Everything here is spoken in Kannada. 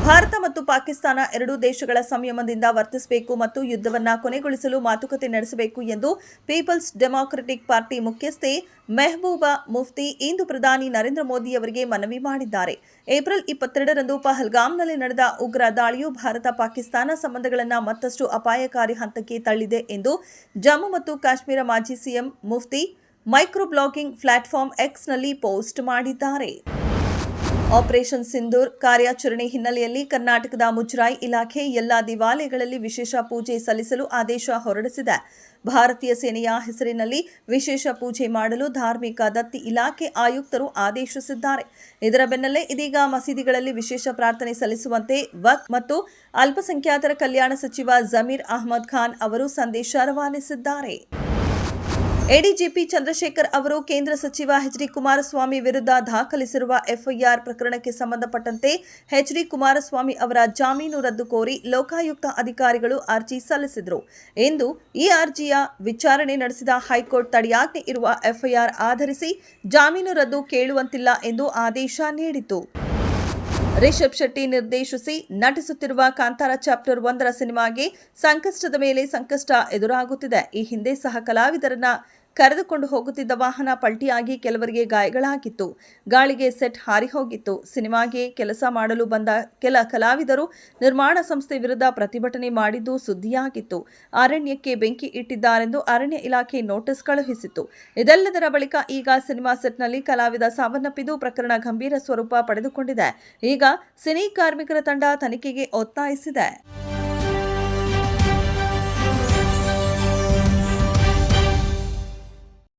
ಭಾರತ ಮತ್ತು ಪಾಕಿಸ್ತಾನ ಎರಡೂ ದೇಶಗಳ ಸಂಯಮದಿಂದ ವರ್ತಿಸಬೇಕು ಮತ್ತು ಯುದ್ಧವನ್ನು ಕೊನೆಗೊಳಿಸಲು ಮಾತುಕತೆ ನಡೆಸಬೇಕು ಎಂದು ಪೀಪಲ್ಸ್ ಡೆಮಾಕ್ರೆಟಿಕ್ ಪಾರ್ಟಿ ಮುಖ್ಯಸ್ಥೆ ಮೆಹಬೂಬಾ ಮುಫ್ತಿ ಇಂದು ಪ್ರಧಾನಿ ನರೇಂದ್ರ ಮೋದಿ ಅವರಿಗೆ ಮನವಿ ಮಾಡಿದ್ದಾರೆ. ಏಪ್ರಿಲ್ 22ರಂದು ಪಹಲ್ಗಾಮ್ನಲ್ಲಿ ನಡೆದ ಉಗ್ರ ದಾಳಿಯು ಭಾರತ ಪಾಕಿಸ್ತಾನ ಸಂಬಂಧಗಳನ್ನು ಮತ್ತಷ್ಟು ಅಪಾಯಕಾರಿ ಹಂತಕ್ಕೆ ತಳ್ಳಿದೆ ಎಂದು ಜಮ್ಮು ಮತ್ತು ಕಾಶ್ಮೀರ ಮಾಜಿ CM Mufti micro blogging platform ಎಕ್ಸ್ನಲ್ಲಿ ಪೋಸ್ಟ್ ಮಾಡಿದ್ದಾರೆ. ಆಪರೇಷನ್ ಸಿಂಧೂರ್ ಕಾರ್ಯಾಚರಣೆ ಹಿನ್ನೆಲೆಯಲ್ಲಿ ಕರ್ನಾಟಕದ ಮುಜರಾಯಿ ಇಲಾಖೆ ಎಲ್ಲಾ ದೇವಾಲಯಗಳಲ್ಲಿ ವಿಶೇಷ ಪೂಜೆ ಸಲ್ಲಿಸಲು ಆದೇಶ ಹೊರಡಿಸಿದೆ. ಭಾರತೀಯ ಸೇನೆಯ ಹೆಸರಿನಲ್ಲಿ ವಿಶೇಷ ಪೂಜೆ ಮಾಡಲು ಧಾರ್ಮಿಕ ದತ್ತಿ ಇಲಾಖೆ ಆಯುಕ್ತರು ಆದೇಶಿಸಿದ್ದಾರೆ. ಇದರ ಬೆನ್ನಲ್ಲೇ ಇದೀಗ ಮಸೀದಿಗಳಲ್ಲಿ ವಿಶೇಷ ಪ್ರಾರ್ಥನೆ ಸಲ್ಲಿಸುವಂತೆ ವಕ್ಫ್ ಮತ್ತು ಅಲ್ಪಸಂಖ್ಯಾತರ ಕಲ್ಯಾಣ ಸಚಿವ ಜಮೀರ್ ಅಹ್ಮದ್ ಖಾನ್ ಅವರು ಸಂದೇಶ ರವಾನಿಸಿದ್ದಾರೆ. ಎಡಿಜಿಪಿ ಚಂದ್ರಶೇಖರ್ ಅವರು ಕೇಂದ್ರ ಸಚಿವ ಎಚ್.ಡಿ. ಕುಮಾರಸ್ವಾಮಿ ವಿರುದ್ಧ ದಾಖಲಿಸಿರುವ ಎಫ್ಐಆರ್ ಪ್ರಕರಣಕ್ಕೆ ಸಂಬಂಧಪಟ್ಟಂತೆ ಎಚ್.ಡಿ. ಕುಮಾರಸ್ವಾಮಿ ಅವರ ಜಾಮೀನು ರದ್ದು ಕೋರಿ ಲೋಕಾಯುಕ್ತ ಅಧಿಕಾರಿಗಳು ಅರ್ಜಿ ಸಲ್ಲಿಸಿದರು. ಇಂದು ಈ ಅರ್ಜಿಯ ವಿಚಾರಣೆ ನಡೆಸಿದ ಹೈಕೋರ್ಟ್ ತಡೆಯಾಜ್ಞೆ ಇರುವ ಎಫ್ಐಆರ್ ಆಧರಿಸಿ ಜಾಮೀನು ರದ್ದು ಕೇಳುವಂತಿಲ್ಲ ಎಂದು ಆದೇಶ ನೀಡಿತು. ರಿಷಬ್ ಶೆಟ್ಟಿ ನಿರ್ದೇಶಿಸಿ ನಟಿಸುತ್ತಿರುವ ಕಾಂತಾರ ಚಾಪ್ಟರ್ 1ರ ಸಿನಿಮಾಗೆ ಸಂಕಷ್ಟದ ಮೇಲೆ ಸಂಕಷ್ಟ ಎದುರಾಗುತ್ತಿದೆ. ಈ ಹಿಂದೆ ಸಹ ಕಲಾವಿದರನ್ನ ಕರೆದುಕೊಂಡು ಹೋಗುತ್ತಿದ್ದ ವಾಹನ ಪಲ್ಟಿಯಾಗಿ ಕೆಲವರಿಗೆ ಗಾಯಗಳಾಗಿತ್ತು. ಗಾಳಿಗೆ ಸೆಟ್ ಹಾರಿ ಹೋಗಿತ್ತು. ಸಿನಿಮಾಗೆ ಕೆಲಸ ಮಾಡಲು ಬಂದ ಕೆಲ ಕಲಾವಿದರು ನಿರ್ಮಾಣ ಸಂಸ್ಥೆ ವಿರುದ್ಧ ಪ್ರತಿಭಟನೆ ಮಾಡಿದ್ದು ಸುದ್ದಿಯಾಗಿತ್ತು. ಅರಣ್ಯಕ್ಕೆ ಬೆಂಕಿ ಇಟ್ಟಿದ್ದಾರೆಂದು ಅರಣ್ಯ ಇಲಾಖೆ ನೋಟಿಸ್ ಕಳುಹಿಸಿತ್ತು. ಇದೆಲ್ಲದರ ಬಳಿಕ ಈಗ ಸಿನಿಮಾ ಸೆಟ್ನಲ್ಲಿ ಕಲಾವಿದ ಸಾವನ್ನಪ್ಪಿದ್ದು ಪ್ರಕರಣ ಗಂಭೀರ ಸ್ವರೂಪ ಪಡೆದುಕೊಂಡಿದೆ. ಈಗ ಸಿನಿ ಕಾರ್ಮಿಕರ ತಂಡ ತನಿಖೆಗೆ ಒತ್ತಾಯಿಸಿದೆ.